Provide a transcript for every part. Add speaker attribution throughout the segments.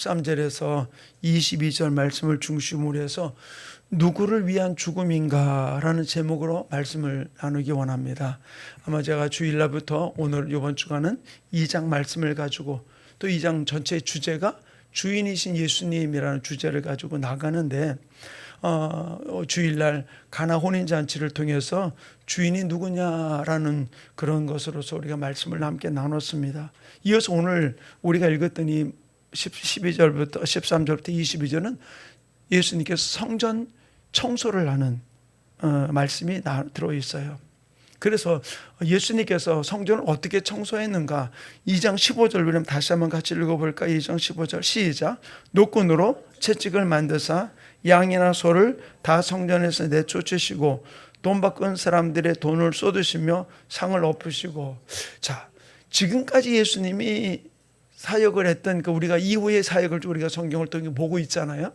Speaker 1: 13절에서 22절 말씀을 중심으로 해서 누구를 위한 죽음인가라는 제목으로 말씀을 나누기 원합니다. 아마 제가 주일날부터 오늘 이번 주간은 2장 말씀을 가지고 또 2장 전체의 주제가 주인이신 예수님이라는 주제를 가지고 나가는데 주일날 가나 혼인잔치를 통해서 주인이 누구냐라는 그런 것으로서 우리가 말씀을 함께 나눴습니다. 이어서 오늘 우리가 읽었더니 12절부터 13절부터 22절은 예수님께서 성전 청소를 하는 말씀이 들어있어요. 그래서 예수님께서 성전을 어떻게 청소했는가 2장 15절 다시 한번 같이 읽어볼까? 2장 15절 시작. 노끈으로 채찍을 만드사 양이나 소를 다 성전에서 내쫓으시고 돈 바꾼 사람들의 돈을 쏟으시며 상을 엎으시고. 자, 지금까지 예수님이 사역을 했던 우리가 이후의 사역을 우리가 성경을 통해 보고 있잖아요.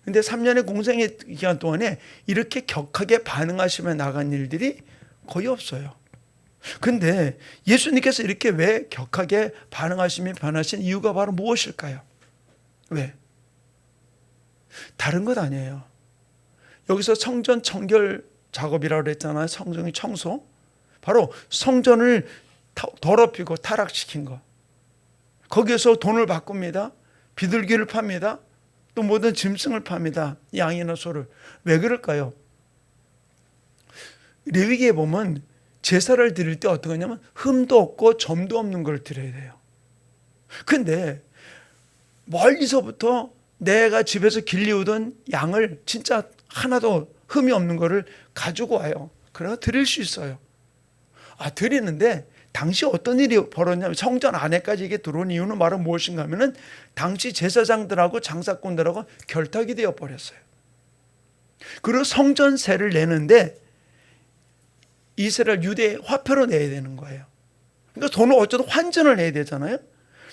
Speaker 1: 근데 3년의 공생의 기간 동안에 이렇게 격하게 반응하시며 나간 일들이 거의 없어요. 근데 예수님께서 이렇게 왜 격하게 반응하시며 변하신 이유가 바로 무엇일까요? 왜? 다른 것 아니에요. 여기서 성전 청결 작업이라고 그랬잖아요. 성전의 청소. 바로 성전을 더럽히고 타락시킨 것. 거기에서 돈을 바꿉니다. 비둘기를 팝니다. 또 모든 짐승을 팝니다. 양이나 소를. 왜 그럴까요? 레위기에 보면 제사를 드릴 때 어떻게 하냐면 흠도 없고 점도 없는 걸 드려야 돼요. 근데 멀리서부터 내가 집에서 길리우던 양을 진짜 하나도 흠이 없는 거를 가지고 와요. 그래서 드릴 수 있어요. 드리는데 당시 어떤 일이 벌어졌냐면 성전 안에까지 이게 들어온 이유는 말은 무엇인가 하면은 당시 제사장들하고 장사꾼들하고 결탁이 되어 버렸어요. 그리고 성전세를 내는데 이스라엘 유대 화폐로 내야 되는 거예요. 그러니까 돈을 어쩌든 환전을 해야 되잖아요.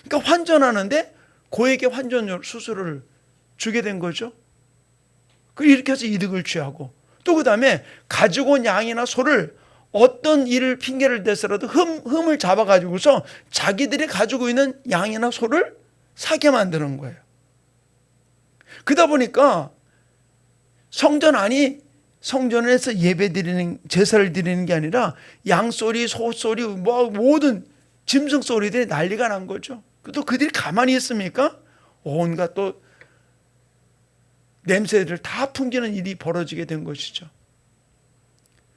Speaker 1: 그러니까 환전하는데 고액의 환전 수수료를 주게 된 거죠. 이렇게 해서 이득을 취하고 또 그 다음에 가지고 온 양이나 소를 어떤 일을 핑계를 대서라도 흠을 잡아가지고서 자기들이 가지고 있는 양이나 소를 사게 만드는 거예요. 그러다 보니까 성전 안이 성전에서 예배 드리는 제사를 드리는 게 아니라 양소리, 소소리, 모든 짐승 소리들이 난리가 난 거죠. 또 그들이 가만히 있습니까? 온갖 또 냄새를 다 풍기는 일이 벌어지게 된 것이죠.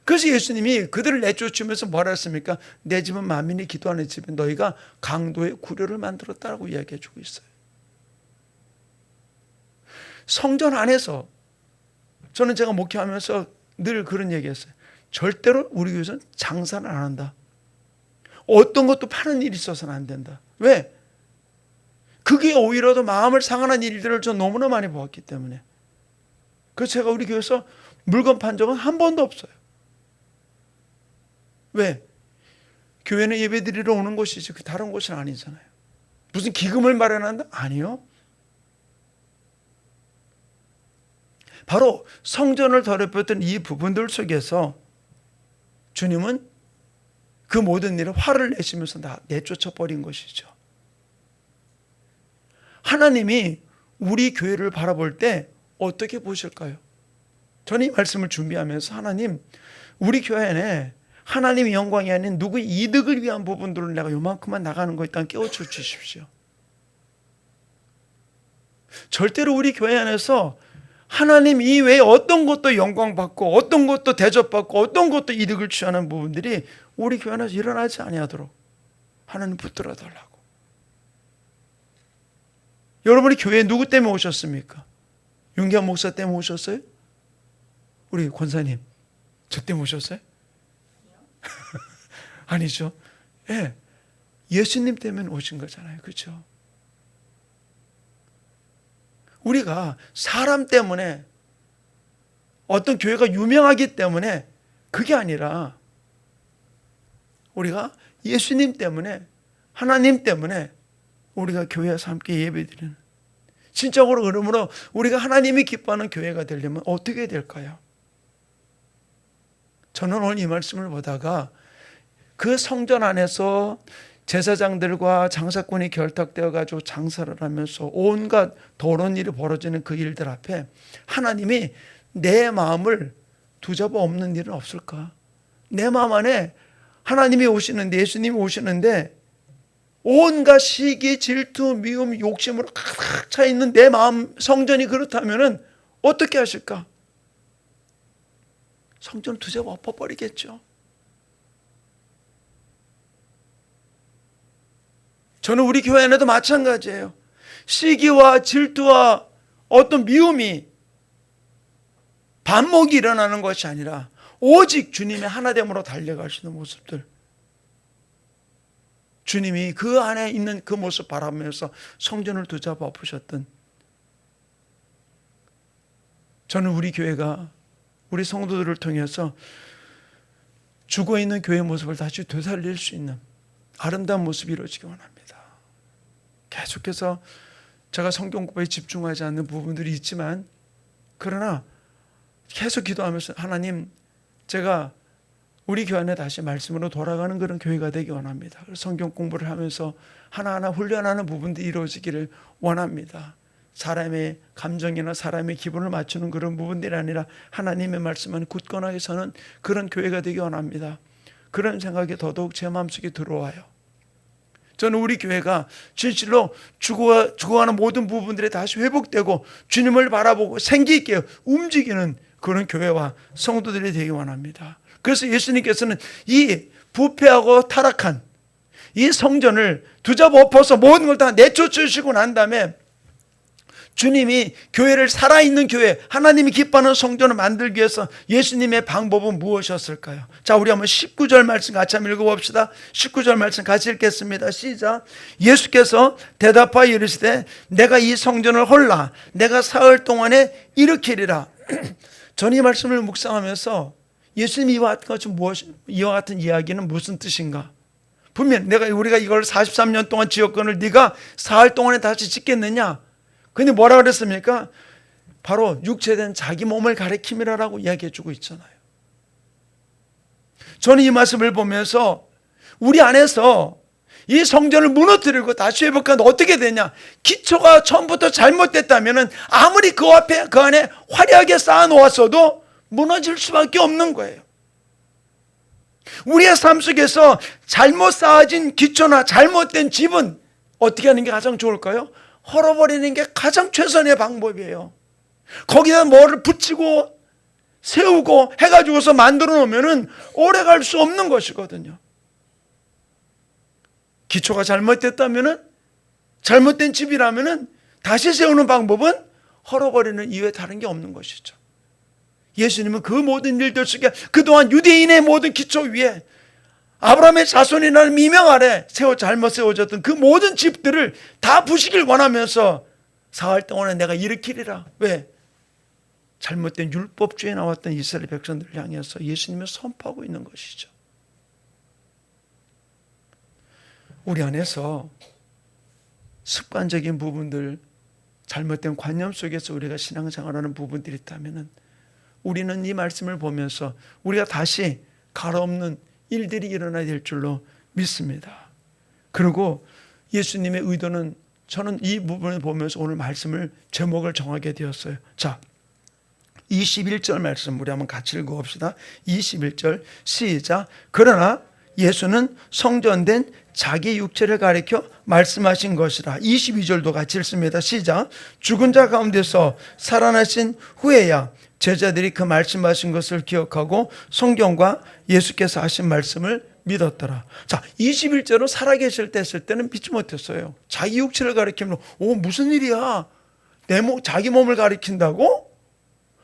Speaker 1: 그래서 예수님이 그들을 내쫓으면서 뭐라 했습니까? 내 집은 만민이 기도하는 집에 너희가 강도의 구려를 만들었다고 이야기해 주고 있어요. 성전 안에서 저는 제가 목회하면서 늘 그런 얘기했어요. 절대로 우리 교회에서는 장사는 안 한다. 어떤 것도 파는 일이 있어서는 안 된다. 왜? 그게 오히려 더 마음을 상하는 일들을 저 너무나 많이 보았기 때문에. 그래서 제가 우리 교회에서 물건 판 적은 한 번도 없어요. 왜? 교회는 예배 드리러 오는 곳이지 다른 곳은 아니잖아요. 무슨 기금을 마련한다? 아니요. 바로 성전을 더럽혔던 이 부분들 속에서 주님은 그 모든 일에 화를 내시면서 내쫓아버린 것이죠. 하나님이 우리 교회를 바라볼 때 어떻게 보실까요? 저는 이 말씀을 준비하면서 하나님, 우리 교회 안에 하나님의 영광이 아닌 누구의 이득을 위한 부분들을 내가 요만큼만 나가는 거 일단 깨우쳐 주십시오. 절대로 우리 교회 안에서 하나님 이외에 어떤 것도 영광받고 어떤 것도 대접받고 어떤 것도 이득을 취하는 부분들이 우리 교회 안에서 일어나지 아니하도록 하나님 붙들어 달라고. 여러분이 교회에 누구 때문에 오셨습니까? 윤기한 목사 때문에 오셨어요? 우리 권사님 저 때문에 오셨어요? 아니죠. 예, 예수님 때문에 오신 거잖아요. 그렇죠? 우리가 사람 때문에 어떤 교회가 유명하기 때문에 그게 아니라 우리가 예수님 때문에 하나님 때문에 우리가 교회에서 함께 예배드리는 진정으로 그러므로 우리가 하나님이 기뻐하는 교회가 되려면 어떻게 될까요? 저는 오늘 이 말씀을 보다가 그 성전 안에서 제사장들과 장사꾼이 결탁되어 가지고 장사를 하면서 온갖 더러운 일이 벌어지는 그 일들 앞에 하나님이 내 마음을 두잡아 없는 일은 없을까? 내 마음 안에 하나님이 오시는데, 예수님이 오시는데 온갖 시기, 질투, 미움, 욕심으로 가득 차 있는 내 마음 성전이 그렇다면은 어떻게 하실까? 성전을 두잡아 엎어버리겠죠. 저는 우리 교회 안에도 마찬가지예요. 시기와 질투와 어떤 미움이 반목이 일어나는 것이 아니라 오직 주님의 하나됨으로 달려가시는 모습들, 주님이 그 안에 있는 그 모습 바라보면서 성전을 두잡아 엎으셨던, 저는 우리 교회가 우리 성도들을 통해서 죽어있는 교회의 모습을 다시 되살릴 수 있는 아름다운 모습이 이루어지기 원합니다. 계속해서 제가 성경 공부에 집중하지 않는 부분들이 있지만, 그러나 계속 기도하면서 하나님, 제가 우리 교회 안에 다시 말씀으로 돌아가는 그런 교회가 되기 원합니다. 성경 공부를 하면서 하나하나 훈련하는 부분들이 이루어지기를 원합니다. 사람의 감정이나 사람의 기분을 맞추는 그런 부분들이 아니라 하나님의 말씀은 굳건하게 서는 그런 교회가 되기 원합니다. 그런 생각이 더더욱 제 마음속에 들어와요. 저는 우리 교회가 진실로 죽어가는 모든 부분들이 다시 회복되고 주님을 바라보고 생기 있게 움직이는 그런 교회와 성도들이 되기 원합니다. 그래서 예수님께서는 이 부패하고 타락한 이 성전을 두잡아 엎어서 모든 걸 다 내쫓으시고 난 다음에 주님이 교회를 살아있는 교회, 하나님이 기뻐하는 성전을 만들기 위해서 예수님의 방법은 무엇이었을까요? 자, 우리 한번 19절 말씀 같이 한번 읽어봅시다. 19절 말씀 같이 읽겠습니다. 시작. 예수께서 대답하여 이르시되 내가 이 성전을 헐라 내가 사흘 동안에 일으키리라. 저는 이 말씀을 묵상하면서 예수님이 이와 같은 이야기는 무슨 뜻인가? 분명 우리가 이걸 43년 동안 지었건을 네가 사흘 동안에 다시 짓겠느냐? 근데 뭐라 그랬습니까? 바로 육체된 자기 몸을 가리킴이라고 이야기해 주고 있잖아요. 저는 이 말씀을 보면서 우리 안에서 이 성전을 무너뜨리고 다시 회복하는데 어떻게 되냐? 기초가 처음부터 잘못됐다면 아무리 그 안에 화려하게 쌓아놓았어도 무너질 수밖에 없는 거예요. 우리의 삶 속에서 잘못 쌓아진 기초나 잘못된 집은 어떻게 하는 게 가장 좋을까요? 헐어버리는 게 가장 최선의 방법이에요. 거기다 뭐를 붙이고 세우고 해가지고서 만들어 놓으면 오래 갈 수 없는 것이거든요. 기초가 잘못됐다면, 잘못된 집이라면 다시 세우는 방법은 헐어버리는 이외에 다른 게 없는 것이죠. 예수님은 그 모든 일들 속에 그동안 유대인의 모든 기초 위에 아브라함의 자손이라는 미명 아래 잘못 세워졌던 그 모든 집들을 다 부시길 원하면서 사흘 동안에 내가 일으키리라. 왜? 잘못된 율법주의에 나왔던 이스라엘 백성들을 향해서 예수님이 선포하고 있는 것이죠. 우리 안에서 습관적인 부분들, 잘못된 관념 속에서 우리가 신앙생활하는 부분들이 있다면 우리는 이 말씀을 보면서 우리가 다시 가라없는 일들이 일어나야 될 줄로 믿습니다. 그리고 예수님의 의도는, 저는 이 부분을 보면서 오늘 말씀을 제목을 정하게 되었어요. 자, 21절 말씀 우리 한번 같이 읽어봅시다. 21절 시작. 그러나 예수는 성전된 자기 육체를 가리켜 말씀하신 것이라. 22절도 같이 읽습니다. 시작. 죽은 자 가운데서 살아나신 후에야 제자들이 그 말씀하신 것을 기억하고 성경과 예수께서 하신 말씀을 믿었더라. 자, 21절은 살아계실 때 했을 때는 믿지 못했어요. 자기 육체를 가리키면 무슨 일이야? 자기 몸을 가리킨다고?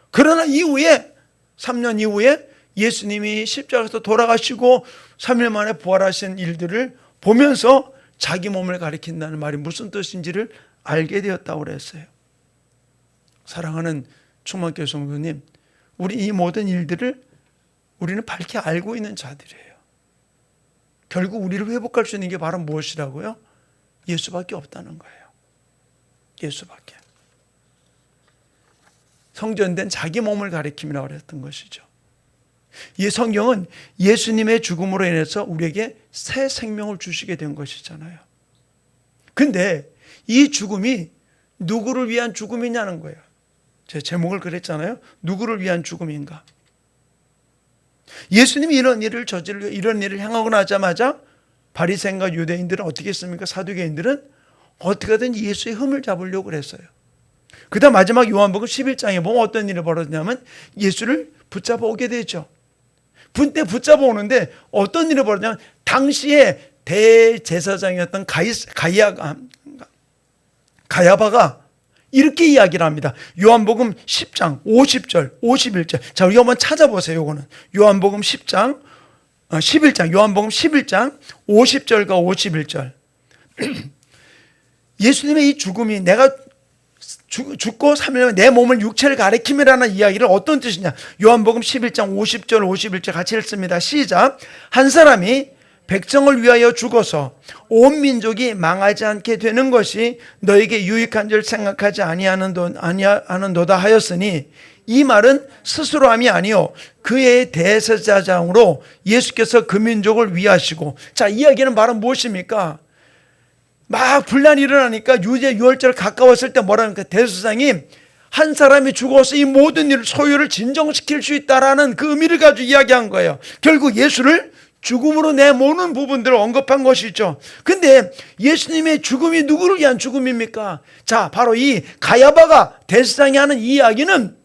Speaker 1: 그러나 이후에 3년 이후에 예수님이 십자가에서 돌아가시고 3일 만에 부활하신 일들을 보면서 자기 몸을 가리킨다는 말이 무슨 뜻인지를 알게 되었다고 그랬어요. 사랑하는 충만교회 성도님, 우리 이 모든 일들을 우리는 밝게 알고 있는 자들이에요. 결국 우리를 회복할 수 있는 게 바로 무엇이라고요? 예수밖에 없다는 거예요. 예수밖에. 성전된 자기 몸을 가리킴이라고 그랬던 것이죠. 이 성경은 예수님의 죽음으로 인해서 우리에게 새 생명을 주시게 된 것이잖아요. 근데 이 죽음이 누구를 위한 죽음이냐는 거예요. 제 제목을 그랬잖아요. 누구를 위한 죽음인가? 예수님이 이런 일을 행하고 나자마자 바리새인과 유대인들은 어떻게 했습니까? 사두개인들은 어떻게든 예수의 흠을 잡으려고 그랬어요. 그 다음 마지막 요한복음 11장에 보면 어떤 일이 벌어지냐면 예수를 붙잡아 오게 되죠. 근데 붙잡아 오는데 어떤 일이 벌어지냐면 당시에 대제사장이었던 가야바가 이렇게 이야기를 합니다. 요한복음 10장 50절 51절. 자, 우리가 한번 찾아보세요. 이거는 요한복음 10장 11장 요한복음 11장 50절과 51절. 예수님의 이 죽음이 내가 죽고 3일 만에 내 몸을 육체를 가리킴이라는 이야기를 어떤 뜻이냐. 요한복음 11장 50절 51절 같이 읽습니다. 시작. 한 사람이 백성을 위하여 죽어서 온 민족이 망하지 않게 되는 것이 너에게 유익한 줄 생각하지 아니하는도다 하였으니 이 말은 스스로 함이 아니요 그의 대제사장으로 예수께서 그 민족을 위하시고. 자, 이야기는 말은 무엇입니까? 막 분란이 일어나니까 유월절 가까웠을 때 뭐라니까 대제사장이 한 사람이 죽어서 이 모든 일 소유를 진정시킬 수 있다라는 그 의미를 가지고 이야기한 거예요. 결국 예수를 죽음으로 내모는 부분들을 언급한 것이죠. 근데 예수님의 죽음이 누구를 위한 죽음입니까? 자, 바로 이 가야바가 대제사장이 하는 이 이야기는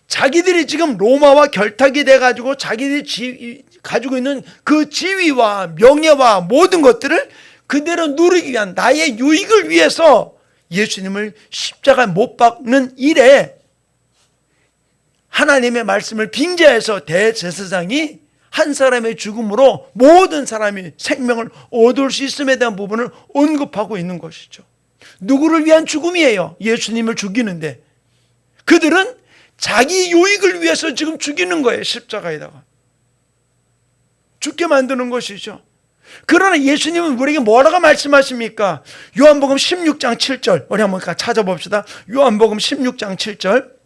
Speaker 1: 자기들이 지금 로마와 결탁이 돼가지고 자기들이 가지고 있는 그 지위와 명예와 모든 것들을 그대로 누리기 위한 나의 유익을 위해서 예수님을 십자가에 못 박는 일에 하나님의 말씀을 빙자해서 대제사장이 한 사람의 죽음으로 모든 사람이 생명을 얻을 수 있음에 대한 부분을 언급하고 있는 것이죠. 누구를 위한 죽음이에요? 예수님을 죽이는데 그들은 자기 유익을 위해서 지금 죽이는 거예요. 십자가에다가 죽게 만드는 것이죠. 그러나 예수님은 우리에게 뭐라고 말씀하십니까? 요한복음 16장 7절 우리 한번 찾아봅시다. 요한복음 16장 7절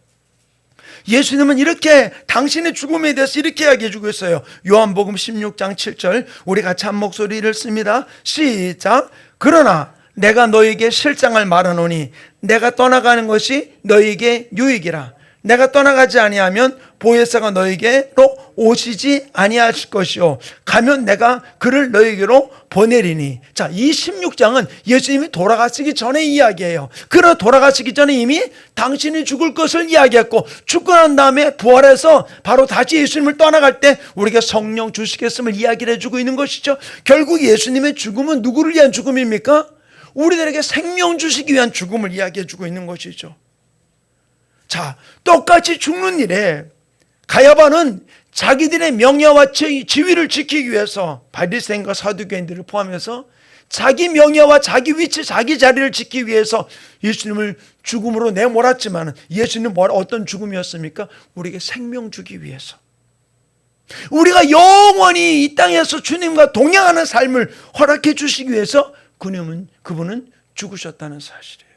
Speaker 1: 예수님은 이렇게 당신의 죽음에 대해서 이렇게 이야기해 주고 있어요. 요한복음 16장 7절 우리 같이 한 목소리를 씁니다. 시작. 그러나 내가 너에게 실상을 말하노니 내가 떠나가는 것이 너에게 유익이라. 내가 떠나가지 아니하면 보혜사가 너에게로 오시지 아니하실 것이요 가면 내가 그를 너에게로 보내리니. 자, 이 16장은 예수님이 돌아가시기 전에 이야기예요. 그러나 돌아가시기 전에 이미 당신이 죽을 것을 이야기했고 죽고 난 다음에 부활해서 바로 다시 예수님을 떠나갈 때 우리가 성령 주시겠음을 이야기를 해주고 있는 것이죠. 결국 예수님의 죽음은 누구를 위한 죽음입니까? 우리들에게 생명 주시기 위한 죽음을 이야기해주고 있는 것이죠. 자, 똑같이 죽는 일에 가야바는 자기들의 명예와 지위를 지키기 위해서 바리새인과 사두개인들을 포함해서 자기 명예와 자기 위치, 자기 자리를 지키기 위해서 예수님을 죽음으로 내몰았지만 예수님은 어떤 죽음이었습니까? 우리에게 생명 주기 위해서, 우리가 영원히 이 땅에서 주님과 동행하는 삶을 허락해 주시기 위해서 그분은 죽으셨다는 사실이에요.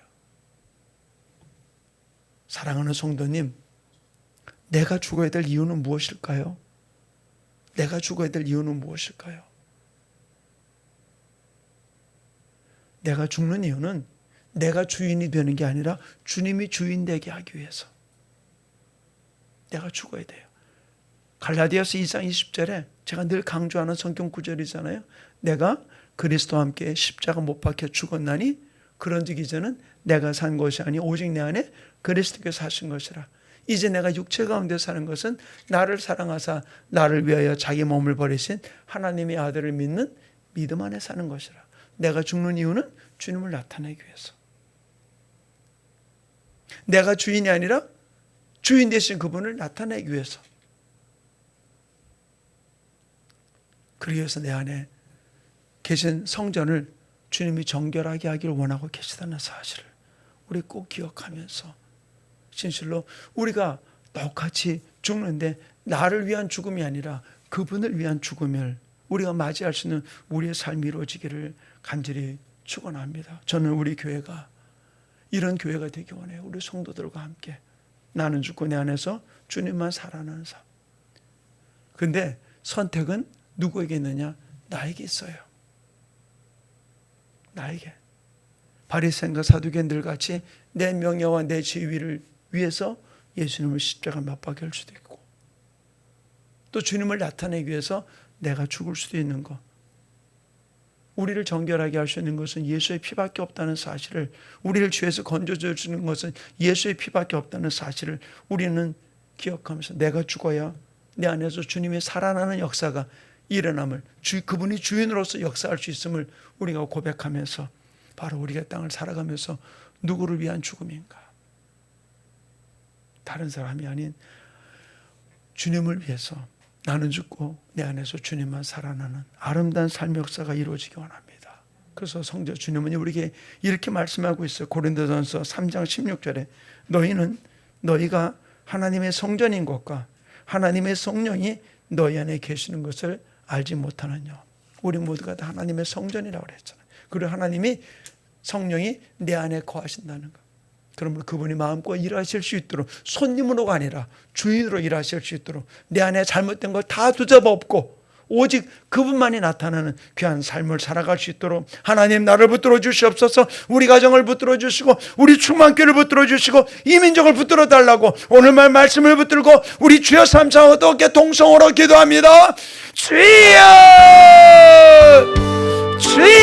Speaker 1: 사랑하는 성도님, 내가 죽어야 될 이유는 무엇일까요? 내가 죽어야 될 이유는 무엇일까요? 내가 죽는 이유는 내가 주인이 되는 게 아니라 주님이 주인 되게 하기 위해서 내가 죽어야 돼요. 갈라디아서 2장 20절에 제가 늘 강조하는 성경 구절이잖아요. 내가 그리스도와 함께 십자가 못 박혀 죽었나니 그런즉 이제는 내가 산 것이 아니 오직 내 안에 그리스도께서 사신 것이라. 이제 내가 육체 가운데 사는 것은 나를 사랑하사 나를 위하여 자기 몸을 버리신 하나님의 아들을 믿는 믿음 안에 사는 것이라. 내가 죽는 이유는 주님을 나타내기 위해서. 내가 주인이 아니라 주인 되신 그분을 나타내기 위해서. 그러기 위해서 내 안에 계신 성전을 주님이 정결하게 하기를 원하고 계시다는 사실을 우리 꼭 기억하면서 진실로 우리가 똑같이 죽는데 나를 위한 죽음이 아니라 그분을 위한 죽음을 우리가 맞이할 수 있는 우리의 삶이 이루어지기를 간절히 축원합니다. 저는 우리 교회가 이런 교회가 되기 원해요. 우리 성도들과 함께 나는 죽고 내 안에서 주님만 살아나는 삶. 근데 선택은 누구에게 있느냐? 나에게 있어요. 나에게. 바리새인과 사두개인들 같이 내 명예와 내 지위를 위해서 예수님을 십자가 못 박게 할 수도 있고, 또 주님을 나타내기 위해서 내가 죽을 수도 있는 것. 우리를 정결하게 할 수 있는 것은 예수의 피밖에 없다는 사실을, 우리를 죄에서 건져줘 주는 것은 예수의 피밖에 없다는 사실을 우리는 기억하면서 내가 죽어야 내 안에서 주님의 살아나는 역사가 일어남을, 그분이 주인으로서 역사할 수 있음을 우리가 고백하면서 바로 우리가 땅을 살아가면서 누구를 위한 죽음인가? 다른 사람이 아닌 주님을 위해서 나는 죽고 내 안에서 주님만 살아나는 아름다운 삶의 역사가 이루어지기 원합니다. 그래서 성자 주님은 우리에게 이렇게 말씀하고 있어요. 고린도전서 3장 16절에 너희가 하나님의 성전인 것과 하나님의 성령이 너희 안에 계시는 것을 알지 못하느냐. 우리 모두가 다 하나님의 성전이라고 그랬잖아요. 그리고 하나님이 성령이 내 안에 거하신다는 것. 그러면 그분이 마음껏 일하실 수 있도록, 손님으로가 아니라 주인으로 일하실 수 있도록 내 안에 잘못된 걸 다 뒤집어엎고 오직 그분만이 나타나는 귀한 삶을 살아갈 수 있도록 하나님 나를 붙들어 주시옵소서. 우리 가정을 붙들어 주시고 우리 충만교를 붙들어 주시고 이 민족을 붙들어 달라고 오늘 말씀을 붙들고 우리 주여 삼창 어떻게 동성으로 기도합니다. 주여, 주여.